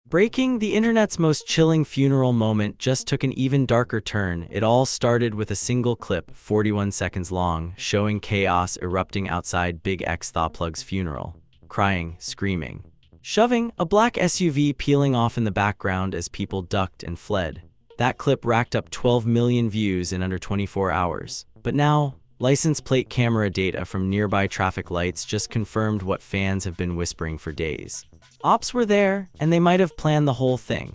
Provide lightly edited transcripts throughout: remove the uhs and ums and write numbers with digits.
Breaking, the internet's most chilling funeral moment just took an even darker turn. It all started with a single clip, 41 seconds long, showing chaos erupting outside BigXThaPlug's funeral. Crying, screaming, shoving, a black SUV peeling off in the background as people ducked and fled. That clip racked up 12 million views in under 24 hours. But now, license plate camera data from nearby traffic lights just confirmed what fans have been whispering for days. Opps were there, and they might have planned the whole thing.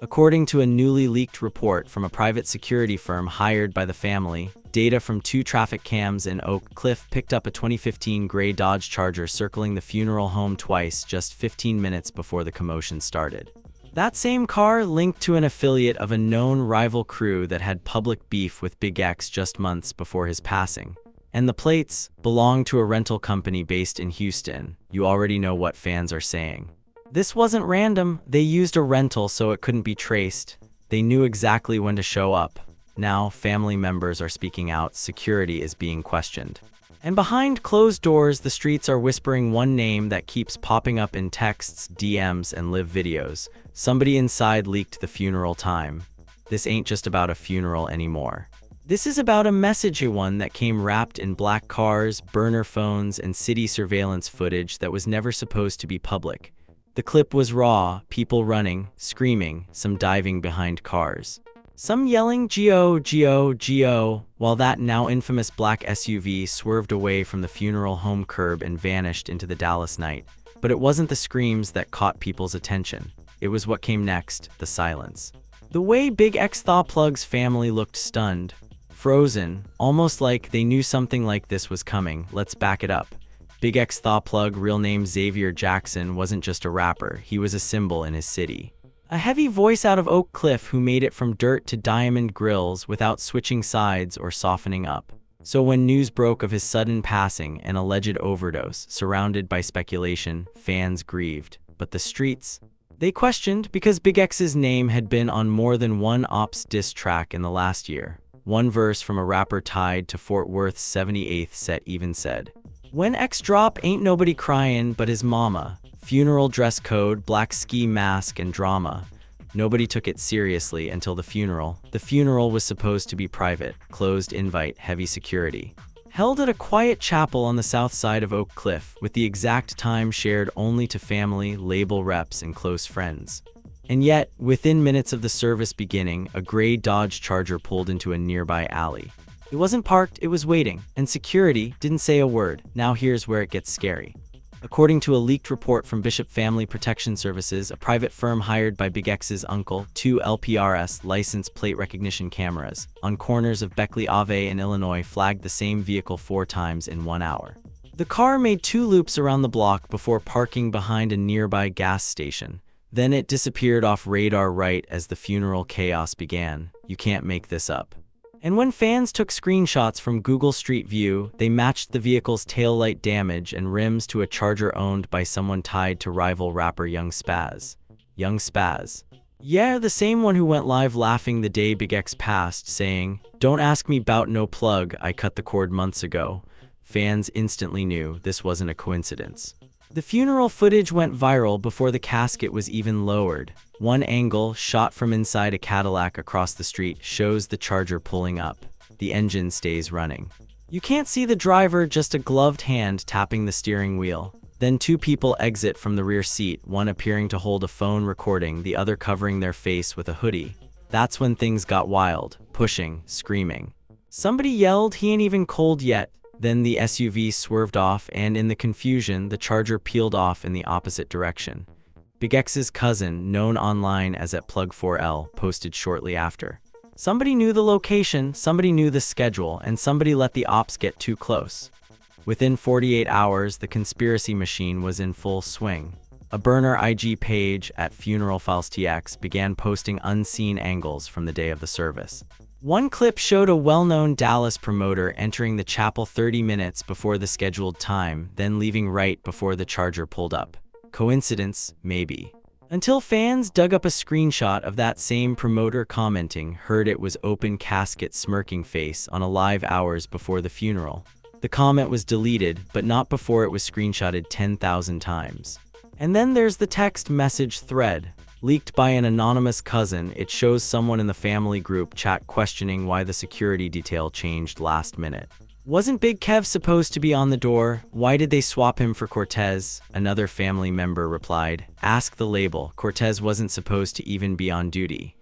According to a newly leaked report from a private security firm hired by the family, data from 2 traffic cams in Oak Cliff picked up a 2015 gray Dodge Charger circling the funeral home twice just 15 minutes before the commotion started. That same car linked to an affiliate of a known rival crew that had public beef with Big X just months before his passing. And the plates belonged to a rental company based in Houston. You already know what fans are saying. This wasn't random. They used a rental so it couldn't be traced. They knew exactly when to show up. Now, family members are speaking out. Security is being questioned. And behind closed doors, the streets are whispering one name that keeps popping up in texts, DMs, and live videos. Somebody inside leaked the funeral time. This ain't just about a funeral anymore. This is about a messagey one that came wrapped in black cars, burner phones, and city surveillance footage that was never supposed to be public. The clip was raw, people running, screaming, some diving behind cars. Some yelling, "Geo, Geo, Geo," while that now infamous black SUV swerved away from the funeral home curb and vanished into the Dallas night. But it wasn't the screams that caught people's attention. It was what came next, the silence. The way BigXThaPlug's family looked stunned, frozen, almost like they knew something like this was coming. Let's back it up. BigXThaPlug, real name Xavier Jackson, wasn't just a rapper, he was a symbol in his city. A heavy voice out of Oak Cliff who made it from dirt to diamond grills without switching sides or softening up. So when news broke of his sudden passing and alleged overdose, surrounded by speculation, fans grieved. But the streets? They questioned because Big X's name had been on more than one Opps diss track in the last year. One verse from a rapper tied to Fort Worth's 78th set even said, "When X drop, ain't nobody crying but his mama." Funeral dress code, black ski mask, and drama. Nobody took it seriously until the funeral. The funeral was supposed to be private, closed invite, heavy security. Held at a quiet chapel on the south side of Oak Cliff, with the exact time shared only to family, label reps, and close friends. And yet, within minutes of the service beginning, a gray Dodge Charger pulled into a nearby alley. It wasn't parked, it was waiting, and security didn't say a word. Now here's where it gets scary. According to a leaked report from Bishop Family Protection Services, a private firm hired by Big X's uncle, 2 LPRS license plate recognition cameras on corners of Beckley Ave and Illinois flagged the same vehicle 4 times in 1 hour. The car made 2 loops around the block before parking behind a nearby gas station. Then it disappeared off radar right as the funeral chaos began. You can't make this up. And when fans took screenshots from Google Street View, they matched the vehicle's taillight damage and rims to a Charger owned by someone tied to rival rapper Young Spaz. Young Spaz. Yeah, the same one who went live laughing the day Big X passed, saying, "Don't ask me 'bout no plug, I cut the cord months ago." Fans instantly knew this wasn't a coincidence. The funeral footage went viral before the casket was even lowered. One angle, shot from inside a Cadillac across the street, shows the Charger pulling up. The engine stays running. You can't see the driver, just a gloved hand tapping the steering wheel. Then 2 people exit from the rear seat, one appearing to hold a phone recording, the other covering their face with a hoodie. That's when things got wild, pushing, screaming. Somebody yelled, "He ain't even cold yet." Then the SUV swerved off, and in the confusion, the Charger peeled off in the opposite direction. Big X's cousin, known online as @Plug4L, posted shortly after. Somebody knew the location, somebody knew the schedule, and somebody let the Opps get too close. Within 48 hours, the conspiracy machine was in full swing. A burner IG page @FuneralFilesTX began posting unseen angles from the day of the service. One clip showed a well-known Dallas promoter entering the chapel 30 minutes before the scheduled time, then leaving right before the Charger pulled up. Coincidence? Maybe. Until fans dug up a screenshot of that same promoter commenting, heard it was open casket smirking face on a live hours before the funeral. The comment was deleted, but not before it was screenshotted 10,000 times. And then there's the text message thread. Leaked by an anonymous cousin, it shows someone in the family group chat questioning why the security detail changed last minute. Wasn't Big Kev supposed to be on the door? Why did they swap him for Cortez? Another family member replied, ask the label. Cortez wasn't supposed to even be on duty.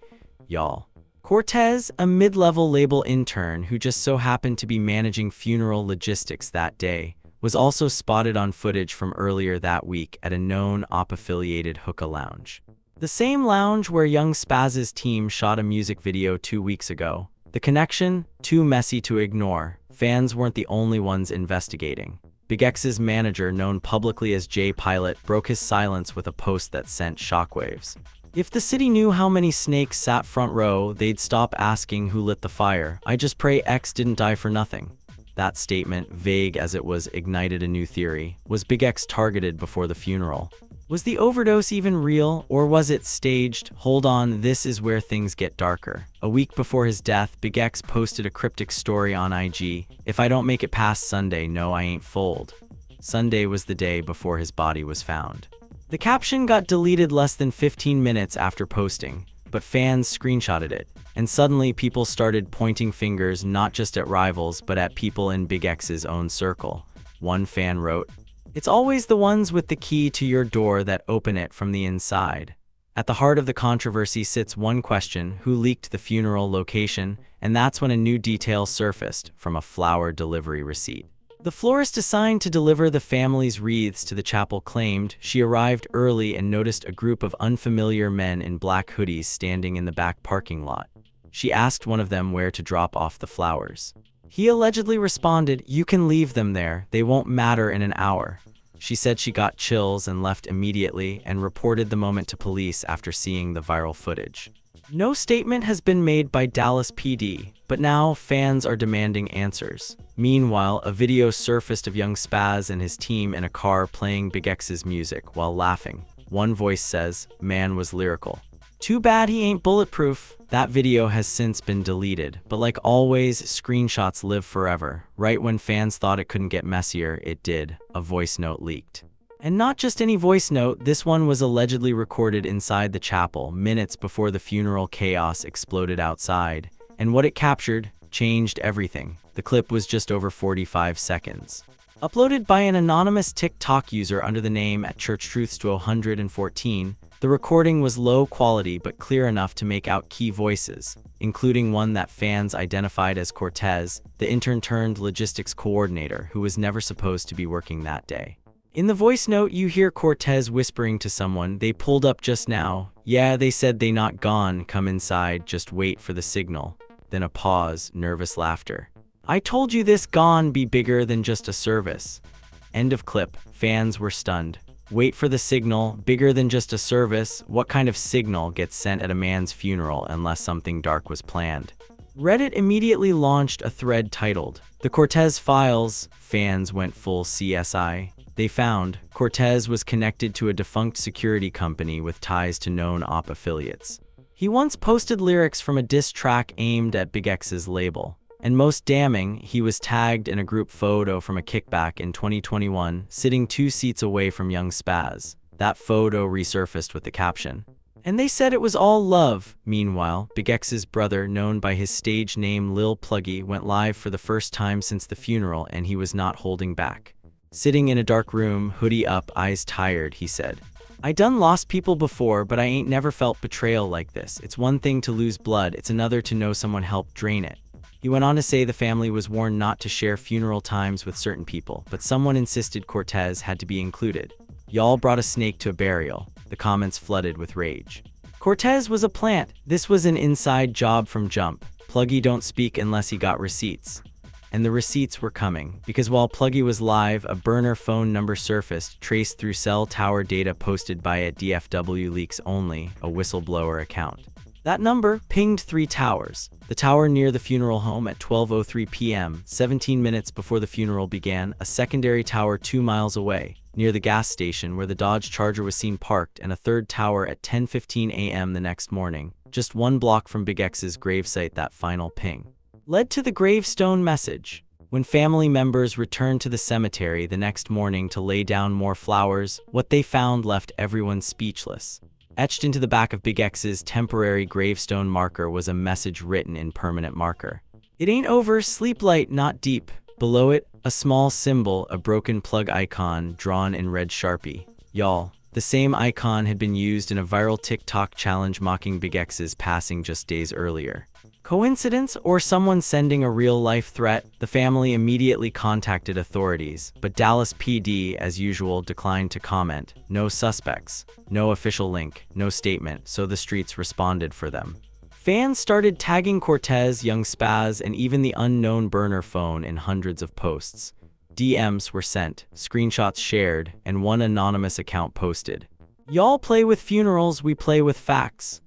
Y'all. Cortez, a mid-level label intern who just so happened to be managing funeral logistics that day, was also spotted on footage from earlier that week at a known Opps-affiliated hookah lounge. The same lounge where Young Spaz's team shot a music video 2 weeks ago. The connection? Too messy to ignore. Fans weren't the only ones investigating. BigX's manager, known publicly as J Pilot, broke his silence with a post that sent shockwaves. If the city knew how many snakes sat front row, they'd stop asking who lit the fire. I just pray X didn't die for nothing. That statement, vague as it was, ignited a new theory. Was BigX targeted before the funeral? Was the overdose even real, or was it staged? Hold on, this is where things get darker. A week before his death, BigX posted a cryptic story on IG. If I don't make it past Sunday, no, I ain't fold. Sunday was the day before his body was found. The caption got deleted less than 15 minutes after posting, but fans screenshotted it. And suddenly people started pointing fingers not just at rivals, but at people in BigX's own circle. One fan wrote, "It's always the ones with the key to your door that open it from the inside." At the heart of the controversy sits one question: who leaked the funeral location? And that's when a new detail surfaced from a flower delivery receipt. The florist assigned to deliver the family's wreaths to the chapel claimed she arrived early and noticed a group of unfamiliar men in black hoodies standing in the back parking lot. She asked one of them where to drop off the flowers. He allegedly responded, "You can leave them there, they won't matter in an hour." She said she got chills and left immediately and reported the moment to police after seeing the viral footage. No statement has been made by Dallas PD, but now fans are demanding answers. Meanwhile, a video surfaced of Young Spaz and his team in a car playing BigX's music while laughing. One voice says, "Man was lyrical. Too bad he ain't bulletproof." That video has since been deleted, but like always, screenshots live forever. Right when fans thought it couldn't get messier, it did. A voice note leaked. And not just any voice note, this one was allegedly recorded inside the chapel minutes before the funeral chaos exploded outside. And what it captured changed everything. The clip was just over 45 seconds. Uploaded by an anonymous TikTok user under the name @ChurchTruths214, the recording was low quality but clear enough to make out key voices, including one that fans identified as Cortez, the intern-turned-logistics coordinator who was never supposed to be working that day. In the voice note, you hear Cortez whispering to someone, "They pulled up just now. Yeah, they said they not gone, come inside, just wait for the signal." Then a pause, nervous laughter. "I told you this gone be bigger than just a service." End of clip. Fans were stunned. Wait for the signal, bigger than just a service? What kind of signal gets sent at a man's funeral unless something dark was planned? Reddit immediately launched a thread titled, "The Cortez Files." Fans went full CSI. They found Cortez was connected to a defunct security company with ties to known Opps affiliates. He once posted lyrics from a diss track aimed at BigX's label. And most damning, he was tagged in a group photo from a kickback in 2021, sitting 2 seats away from Young Spaz. That photo resurfaced with the caption, "And they said it was all love." Meanwhile, BigX's brother, known by his stage name Lil Pluggy, went live for the first time since the funeral, and he was not holding back. Sitting in a dark room, hoodie up, eyes tired, he said, "I done lost people before, but I ain't never felt betrayal like this. It's one thing to lose blood, it's another to know someone helped drain it." He went on to say the family was warned not to share funeral times with certain people, but someone insisted Cortez had to be included. "Y'all brought a snake to a burial." The comments flooded with rage. Cortez was a plant. This was an inside job from jump. Pluggy don't speak unless he got receipts. And the receipts were coming, because while Pluggy was live, a burner phone number surfaced, traced through cell tower data posted by a DFW Leaks Only, a whistleblower account. That number pinged 3 towers. The tower near the funeral home at 12:03 p.m., 17 minutes before the funeral began, a secondary tower 2 miles away, near the gas station where the Dodge Charger was seen parked, and a third tower at 10:15 a.m. the next morning, just 1 block from BigX's gravesite. That final ping led to the gravestone message. When family members returned to the cemetery the next morning to lay down more flowers, what they found left everyone speechless. Etched into the back of Big X's temporary gravestone marker was a message written in permanent marker. "It ain't over, sleep light, not deep." Below it, a small symbol, a broken plug icon drawn in red Sharpie. Y'all, the same icon had been used in a viral TikTok challenge mocking Big X's passing just days earlier. Coincidence or someone sending a real-life threat? The family immediately contacted authorities, but Dallas PD, as usual, declined to comment. No suspects, no official link, no statement, so the streets responded for them. Fans started tagging Cortez, Young Spaz, and even the unknown burner phone in hundreds of posts. DMs were sent, screenshots shared, and one anonymous account posted, "Y'all play with funerals, we play with facts."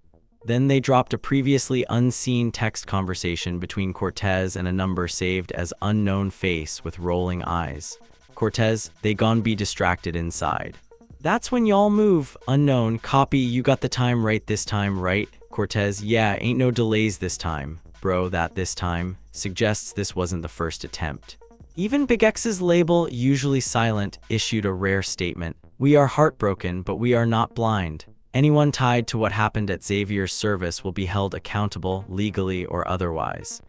Then they dropped a previously unseen text conversation between Cortez and a number saved as unknown face with rolling eyes. "Cortez, they gon' be distracted inside. That's when y'all move." Unknown, "Copy, you got the time right this time, right?" Cortez, "Yeah, ain't no delays this time. Bro, that this time suggests this wasn't the first attempt." Even Big X's label, usually silent, issued a rare statement. "We are heartbroken, but we are not blind. Anyone tied to what happened at Xavier's service will be held accountable, legally or otherwise."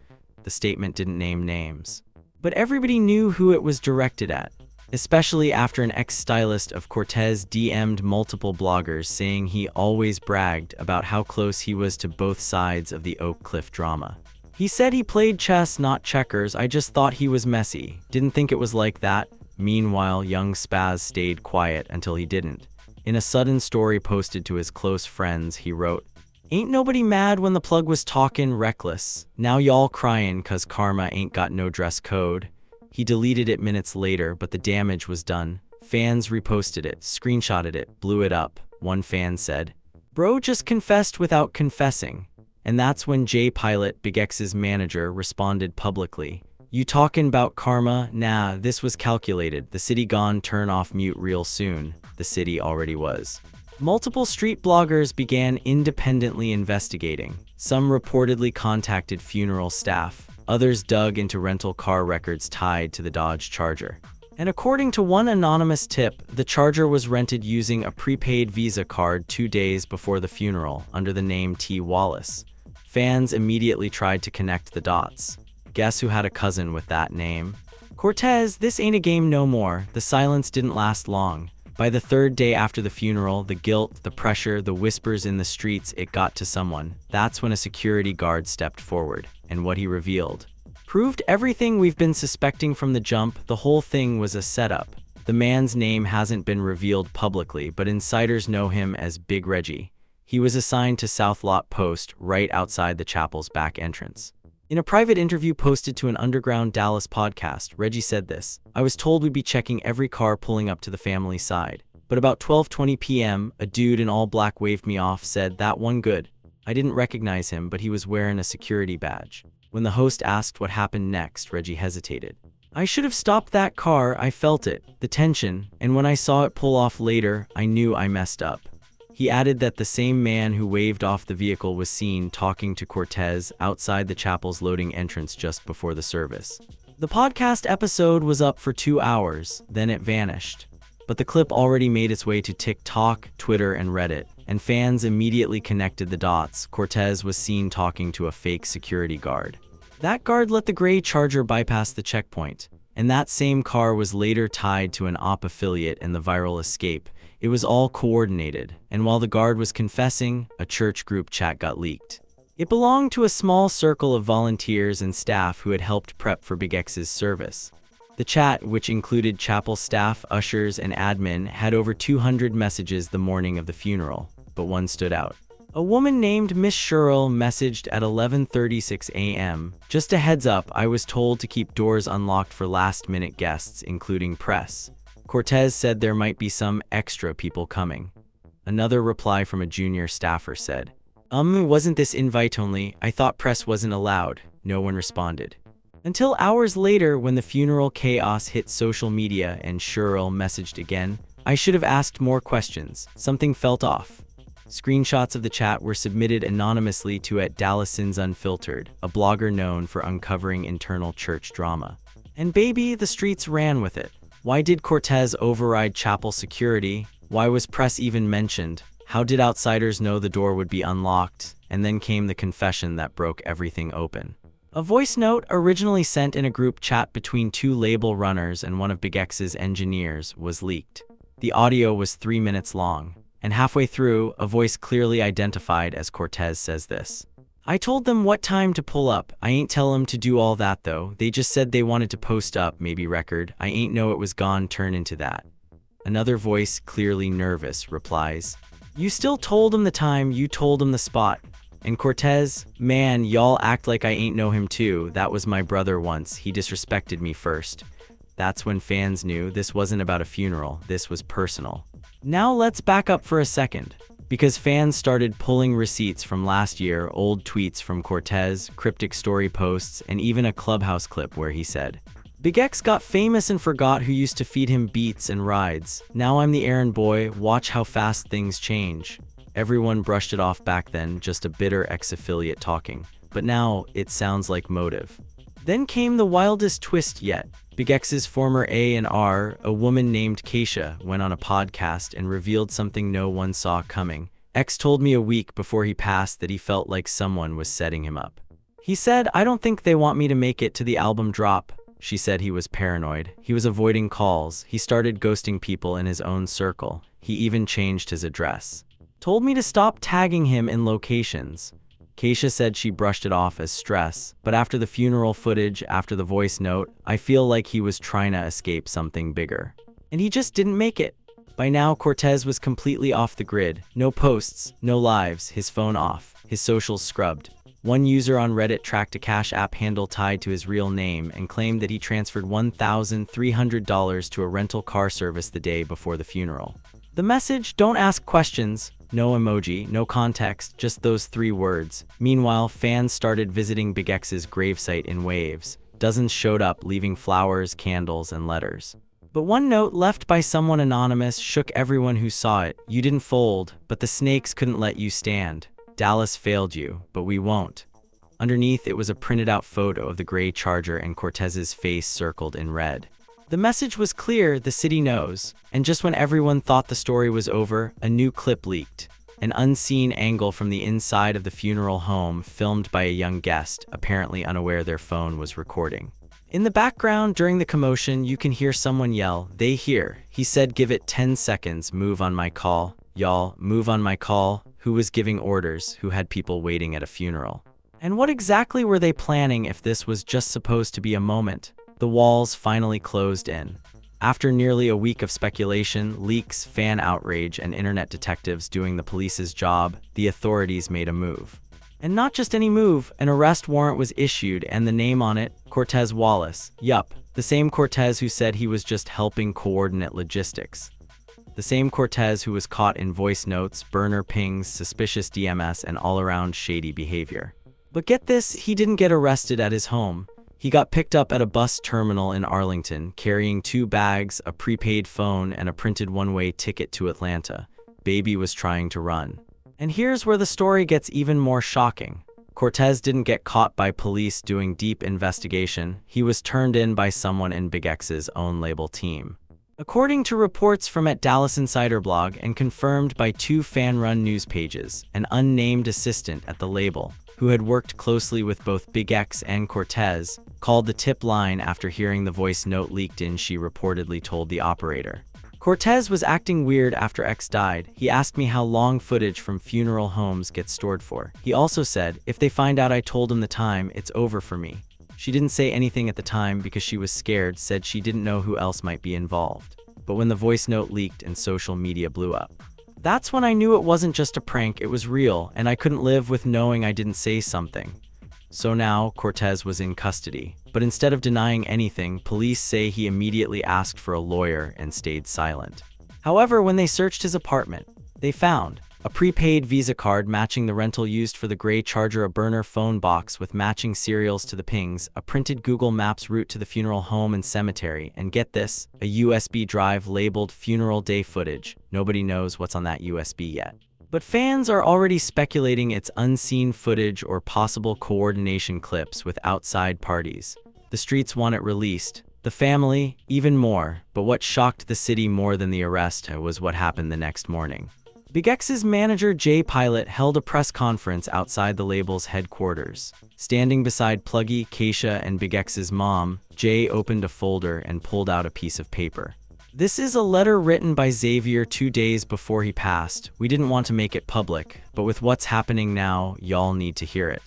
The statement didn't name names, but everybody knew who it was directed at, especially after an ex-stylist of Cortez DM'd multiple bloggers saying he always bragged about how close he was to both sides of the Oak Cliff drama. "He said he played chess, not checkers. I just thought he was messy. Didn't think it was like that." Meanwhile, Young Spaz stayed quiet until he didn't. In a sudden story posted to his close friends, he wrote, "Ain't nobody mad when the plug was talkin' reckless. Now y'all cryin' 'cause karma ain't got no dress code." He deleted it minutes later, but the damage was done. Fans reposted it, screenshotted it, blew it up. One fan said, "Bro just confessed without confessing." And that's when Jay Pilot, Big X's manager, responded publicly, "You talkin' about karma? Nah, this was calculated. The city gon' turn off mute real soon." The city already was. Multiple street bloggers began independently investigating. Some reportedly contacted funeral staff. Others dug into rental car records tied to the Dodge Charger. And according to one anonymous tip, the Charger was rented using a prepaid Visa card 2 days before the funeral under the name T. Wallace. Fans immediately tried to connect the dots. Guess who had a cousin with that name? Cortez, this ain't a game no more. The silence didn't last long. By the third day after the funeral, the guilt, the pressure, the whispers in the streets, it got to someone. That's when a security guard stepped forward, and what he revealed proved everything we've been suspecting from the jump. The whole thing was a setup. The man's name hasn't been revealed publicly, but insiders know him as Big Reggie. He was assigned to South Lot Post, right outside the chapel's back entrance. In a private interview posted to an underground Dallas podcast, Reggie said this, "I was told we'd be checking every car pulling up to the family side. But about 12:20 p.m., a dude in all black waved me off, said, 'That one good.' I didn't recognize him, but he was wearing a security badge." When the host asked what happened next, Reggie hesitated. "I should have stopped that car. I felt it, the tension, and when I saw it pull off later, I knew I messed up." He added that the same man who waved off the vehicle was seen talking to Cortez outside the chapel's loading entrance just before the service. The podcast episode was up for 2 hours, then it vanished. But the clip already made its way to TikTok, Twitter, and Reddit, and fans immediately connected the dots. Cortez was seen talking to a fake security guard. That guard let the gray Charger bypass the checkpoint, and that same car was later tied to an Opps affiliate in the viral escape. It was all coordinated, and while the guard was confessing, a church group chat got leaked. It belonged to a small circle of volunteers and staff who had helped prep for Big X's service. The chat, which included chapel staff, ushers, and admin, had over 200 messages the morning of the funeral, but one stood out. A woman named Miss Sherrill messaged at 11:36 a.m. "Just a heads up, I was told to keep doors unlocked for last-minute guests, including press. Cortez said there might be some extra people coming." Another reply from a junior staffer said, Wasn't this invite only? I thought press wasn't allowed." No one responded. Until hours later, when the funeral chaos hit social media and Sherrill messaged again, "I should have asked more questions. Something felt off." Screenshots of the chat were submitted anonymously to @DallasInsUnfiltered, a blogger known for uncovering internal church drama. And baby, the streets ran with it. Why did Cortez override chapel security? Why was press even mentioned? How did outsiders know the door would be unlocked? And then came the confession that broke everything open. A voice note originally sent in a group chat between two label runners and one of BigX's engineers was leaked. The audio was 3 minutes long, and halfway through, a voice clearly identified as Cortez says this: "I told them what time to pull up. I ain't tell them to do all that though. They just said they wanted to post up, maybe record. I ain't know it was gone turn into that." Another voice, clearly nervous, replies, "You still told them the time, you told them the spot." And Cortez, "Man, y'all act like I ain't know him too. That was my brother once. He disrespected me first." That's when fans knew this wasn't about a funeral, this was personal. Now let's back up for a second, because fans started pulling receipts from last year, old tweets from Cortez, cryptic story posts, and even a Clubhouse clip where he said, "BigX got famous and forgot who used to feed him beats and rides. Now I'm the errand boy, watch how fast things change." Everyone brushed it off back then, just a bitter ex-affiliate talking. But now, it sounds like motive. Then came the wildest twist yet. BigX's former A&R, a woman named Keisha, went on a podcast and revealed something no one saw coming. X told me a week before he passed that he felt like someone was setting him up. He said, "I don't think they want me to make it to the album drop." She said he was paranoid. He was avoiding calls. He started ghosting people in his own circle. He even changed his address. Told me to stop tagging him in locations. Keisha said she brushed it off as stress, but after the funeral footage, after the voice note, I feel like he was trying to escape something bigger. And he just didn't make it. By now, Cortez was completely off the grid. No posts, no lives, his phone off, his socials scrubbed. One user on Reddit tracked a Cash App handle tied to his real name and claimed that he transferred $1,300 to a rental car service the day before the funeral. The message, "Don't ask questions." No emoji, no context, just those 3 words. Meanwhile, fans started visiting BigX's gravesite in waves. Dozens showed up, leaving flowers, candles, and letters. But one note left by someone anonymous shook everyone who saw it. "You didn't fold, but the snakes couldn't let you stand. Dallas failed you, but we won't." Underneath, it was a printed out photo of the gray Charger and Cortez's face circled in red. The message was clear, the city knows. And just when everyone thought the story was over, a new clip leaked. An unseen angle from the inside of the funeral home filmed by a young guest, apparently unaware their phone was recording. In the background, during the commotion, you can hear someone yell, "They hear." He said, "Give it 10 seconds, move on my call." Y'all, move on my call? Who was giving orders? Who had people waiting at a funeral? And what exactly were they planning if this was just supposed to be a moment? The walls finally closed in. After nearly a week of speculation, leaks, fan outrage, and internet detectives doing the police's job, the authorities made a move. And not just any move, an arrest warrant was issued and the name on it, Cortez Wallace. Yup, the same Cortez who said he was just helping coordinate logistics. The same Cortez who was caught in voice notes, burner pings, suspicious DMS, and all-around shady behavior. But get this, he didn't get arrested at his home. He got picked up at a bus terminal in Arlington, carrying 2 bags, a prepaid phone, and a printed one-way ticket to Atlanta. Baby was trying to run. And here's where the story gets even more shocking. Cortez didn't get caught by police doing deep investigation. He was turned in by someone in BigX's own label team. According to reports from @Dallas Insider Blog and confirmed by 2 fan-run news pages, an unnamed assistant at the label, who had worked closely with both BigX and Cortez, called the tip line after hearing the voice note leaked in. She reportedly told the operator, "Cortez was acting weird after X died. He asked me how long footage from funeral homes gets stored for. He also said, if they find out I told him the time, it's over for me." She didn't say anything at the time because she was scared, said she didn't know who else might be involved. But when the voice note leaked and social media blew up, that's when I knew it wasn't just a prank, it was real, and I couldn't live with knowing I didn't say something. So now, Cortez was in custody. But instead of denying anything, police say he immediately asked for a lawyer and stayed silent. However, when they searched his apartment, they found a prepaid Visa card matching the rental used for the gray Charger, a burner phone box with matching serials to the pings, a printed Google Maps route to the funeral home and cemetery, and get this, a USB drive labeled funeral day footage. Nobody knows what's on that USB yet. But fans are already speculating it's unseen footage or possible coordination clips with outside parties. The streets want it released. The family, even more. But what shocked the city more than the arrest was what happened the next morning. Big X's manager Jay Pilot held a press conference outside the label's headquarters. Standing beside Pluggy, Keisha, and Big X's mom, Jay opened a folder and pulled out a piece of paper. "This is a letter written by Xavier 2 days before he passed. We didn't want to make it public, but with what's happening now, y'all need to hear it."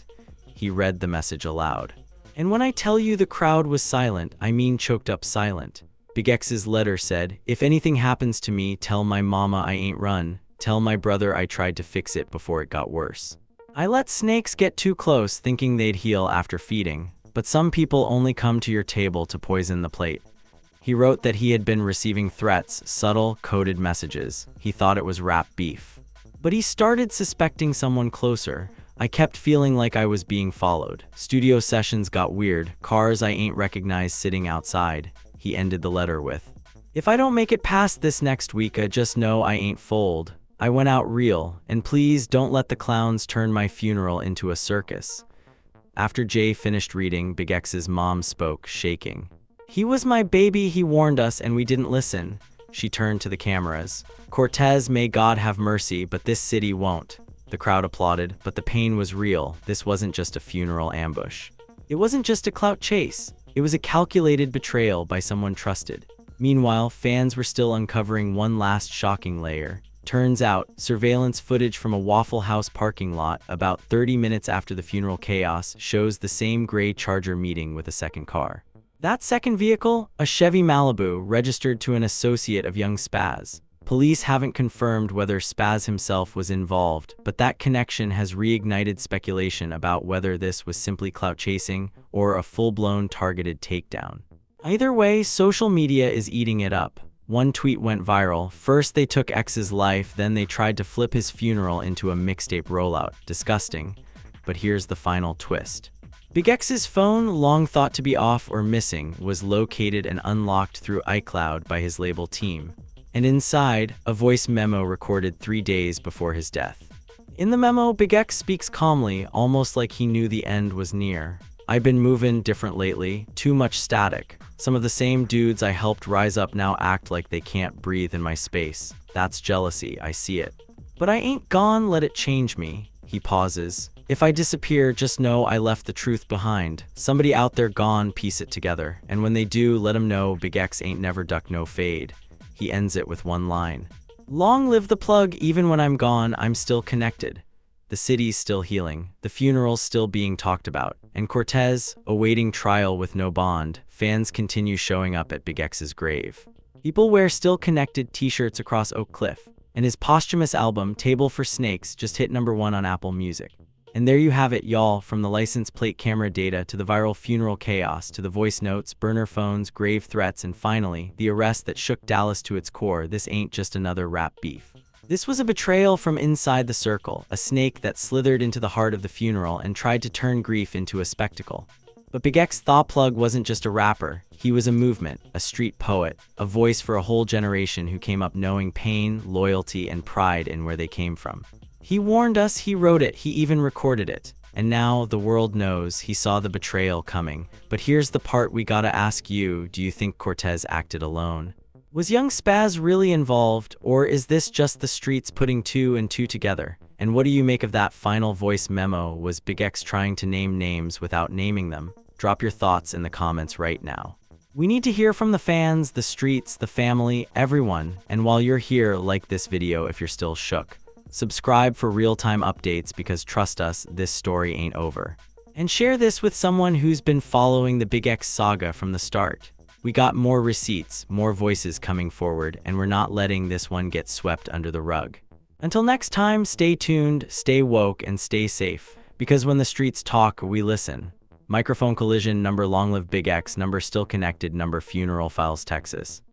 He read the message aloud. "And when I tell you the crowd was silent, I mean choked up silent." Big X's letter said, "If anything happens to me, tell my mama I ain't run. Tell my brother I tried to fix it before it got worse. I let snakes get too close thinking they'd heal after feeding, but some people only come to your table to poison the plate." He wrote that he had been receiving threats, subtle, coded messages. He thought it was rap beef. But he started suspecting someone closer. "I kept feeling like I was being followed. Studio sessions got weird, cars I ain't recognized sitting outside." He ended the letter with, "If I don't make it past this next week, just know I ain't fold. I went out real, and please don't let the clowns turn my funeral into a circus." After Jay finished reading, Big X's mom spoke, shaking. "He was my baby, he warned us, and we didn't listen." She turned to the cameras. "Cortez, may God have mercy, but this city won't." The crowd applauded, but the pain was real. This wasn't just a funeral ambush. It wasn't just a clout chase. It was a calculated betrayal by someone trusted. Meanwhile, fans were still uncovering one last shocking layer. Turns out, surveillance footage from a Waffle House parking lot about 30 minutes after the funeral chaos shows the same gray Charger meeting with a second car. That second vehicle, a Chevy Malibu, registered to an associate of young Spaz. Police haven't confirmed whether Spaz himself was involved, but that connection has reignited speculation about whether this was simply clout chasing or a full-blown targeted takedown. Either way, social media is eating it up. One tweet went viral. First they took X's life, then they tried to flip his funeral into a mixtape rollout. Disgusting. But here's the final twist. Big X's phone, long thought to be off or missing, was located and unlocked through iCloud by his label team. And inside, a voice memo recorded 3 days before his death. In the memo, Big X speaks calmly, almost like he knew the end was near. "I've been moving different lately, too much static. Some of the same dudes I helped rise up now act like they can't breathe in my space. That's jealousy, I see it. But I ain't gone, let it change me." He pauses. "If I disappear, just know I left the truth behind. Somebody out there gone piece it together. And when they do, let 'em know Big X ain't never duck no fade." He ends it with one line. "Long live the plug, even when I'm gone, I'm still connected." The city's still healing, the funeral's still being talked about, and Cortez, awaiting trial with no bond. Fans continue showing up at Big X's grave. People wear Still Connected t-shirts across Oak Cliff, and his posthumous album, Table for Snakes, just hit #1 on Apple Music. And there you have it, y'all, from the license plate camera data to the viral funeral chaos to the voice notes, burner phones, grave threats, and finally, the arrest that shook Dallas to its core. This ain't just another rap beef. This was a betrayal from inside the circle, a snake that slithered into the heart of the funeral and tried to turn grief into a spectacle. But BigXThaPlug wasn't just a rapper. He was a movement, a street poet, a voice for a whole generation who came up knowing pain, loyalty, and pride in where they came from. He warned us, he wrote it, he even recorded it. And now the world knows he saw the betrayal coming. But here's the part we gotta ask you, do you think Cortez acted alone? Was young Spaz really involved, or is this just the streets putting 2 and 2 together? And what do you make of that final voice memo? Was Big X trying to name names without naming them? Drop your thoughts in the comments right now. We need to hear from the fans, the streets, the family, everyone. And while you're here, like this video if you're still shook. Subscribe for real-time updates because trust us, this story ain't over. And share this with someone who's been following the Big X saga from the start. We got more receipts, more voices coming forward, and we're not letting this one get swept under the rug. Until next time, stay tuned, stay woke, and stay safe. Because when the streets talk, we listen. Microphone collision, number long live Big X, number still connected, number funeral files, Texas.